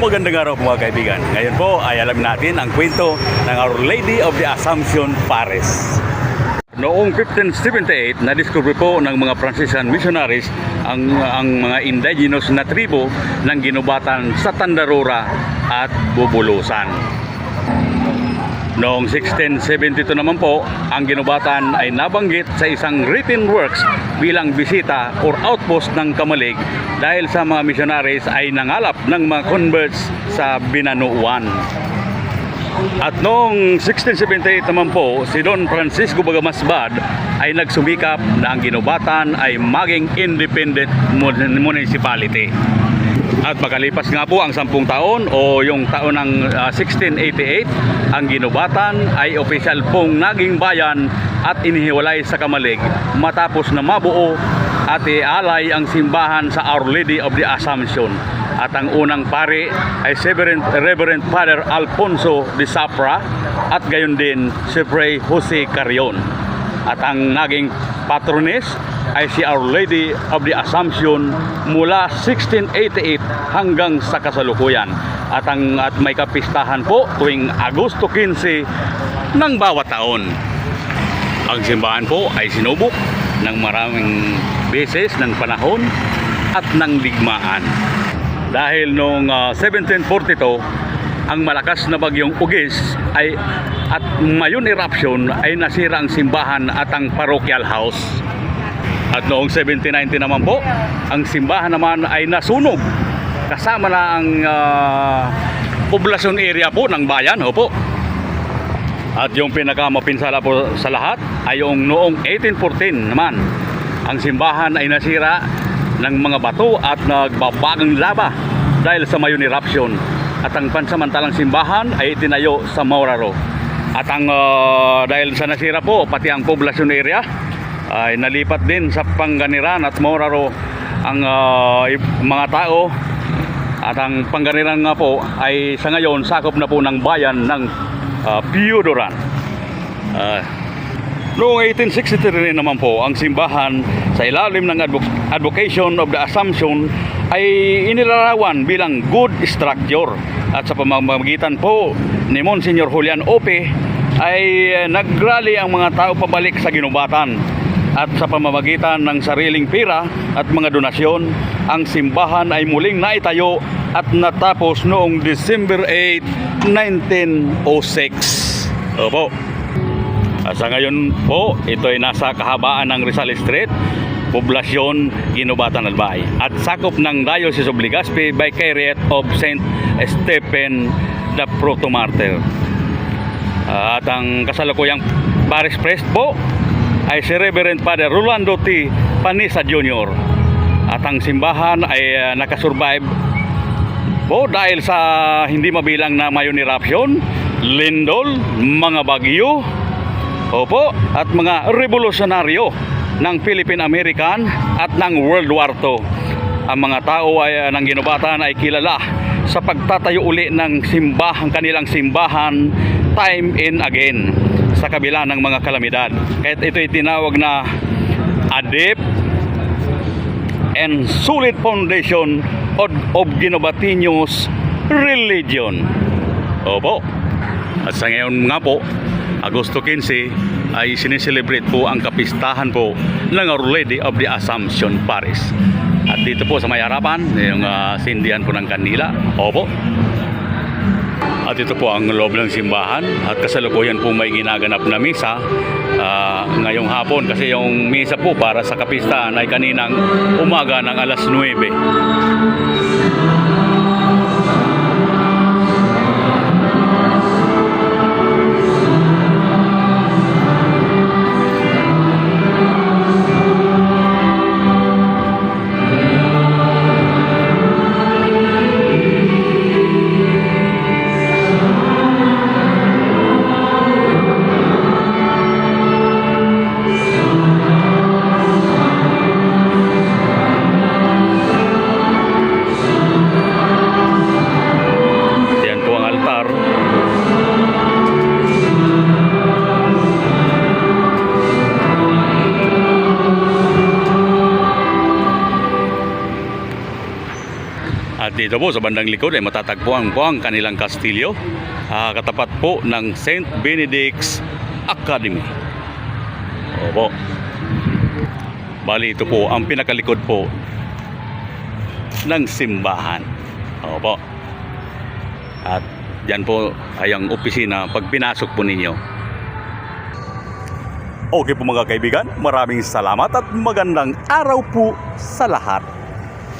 Magandang araw mga kaibigan. Ngayon po ay alam natin ang kwento ng Our Lady of the Assumption, Paris. Noong 1578, na-discover po ng mga Franciscan missionaries ang mga indigenous na tribo ng ginubatan sa Tandarora at Bubulusan. Noong 1672 naman po, ang ginubatan ay nabanggit sa isang written works bilang bisita or outpost ng Kamalig dahil sa mga missionaries ay nangalap ng mga converts sa Binanuan. At noong 1678 naman po, si Don Francisco Bagamasbad ay nagsumikap na ang ginubatan ay maging independent municipality. At makalipas nga po ang 10 taon o yung taon ng 1688, ang ginubatan ay opisyal pong naging bayan at inihiwalay sa Kamalig matapos na mabuo at ialay ang simbahan sa Our Lady of the Assumption. At ang unang pari ay si Reverend Father Alfonso de Sapra at gayon din si Fray Jose Carrion. At ang naging patrones ay si Our Lady of the Assumption mula 1688 hanggang sa kasalukuyan. At may kapistahan po tuwing Agosto 15 ng bawat taon. Ang simbahan po ay sinubok ng maraming beses ng panahon at ng digmaan. Dahil noong 1742, ang malakas na bagyong Ugis at mayon eruption ay nasira ang simbahan at ang parochial house. At noong 1790 naman po, ang simbahan naman ay nasunog kasama na ang poblasyon area po ng bayan. Opo. At yung pinakamapinsala po sa lahat ay yung noong 1814 naman, ang simbahan ay nasira ng mga bato at nagbabagang laba dahil sa mayon eruption. At ang pansamantalang simbahan ay itinayo sa Mauraro. At dahil sa nasira po pati ang poblasyon area ay nalipat din sa Panganiran at Mauraro ang mga tao. At ang Panganiran nga po ay sa ngayon sakop na po ng bayan ng Piudoran. Noong 1863 naman po, ang simbahan sa ilalim ng Advocation of the Assumption ay inilarawan bilang good structure. At sa pamamagitan po ni Monsignor Julian Ope ay nagrally ang mga tao pabalik sa ginubatan. At sa pamamagitan ng sariling pera at mga donasyon, ang simbahan ay muling naitayo at natapos noong December 8, 1906. Opo. At sa ngayon po, ito ay nasa kahabaan ng Rizal Street, poblasyon Ginubatan Albay, at sakop ng Diocese of Legazpi Vicariate of St. Stephen the Protomartyr. At ang kasalukuyang parish priest po ay si Reverend Father Rolando T. Panisa Jr. At ang simbahan ay nakasurvive po dahil sa hindi mabilang na mayon eruption, lindol, mga bagyo, opo, at mga revolusyonaryo ng Philippine-American at ng World War II. Ang mga tao ng Ginubatan ay kilala sa pagtatayo uli ng kanilang simbahan time and again sa kabila ng mga kalamidad. Kahit ito ay tinawag na a deep and solid foundation of Ginubatinos religion. Opo. At sa ngayon nga po, Agosto 15 ay sineselebrate po ang kapistahan po ng Our Lady of the Assumption, Paris. At dito po sa may harapan, yung sindihan po ng kandila. Opo. At ito po ang loob ng simbahan. At kasalukuyan po may ginaganap na misa ngayong hapon. Kasi yung misa po para sa kapistahan ay kaninang umaga ng alas 9. Dito po sa bandang likod ay matatagpuan po ang kanilang kastilyo. Katapat po ng St. Benedict's Academy. Opo. Bali ito po ang pinakalikod po ng simbahan. Opo. At yan po ay ang opisina pag pinasok po ninyo. Okay po mga kaibigan, maraming salamat at magandang araw po sa lahat.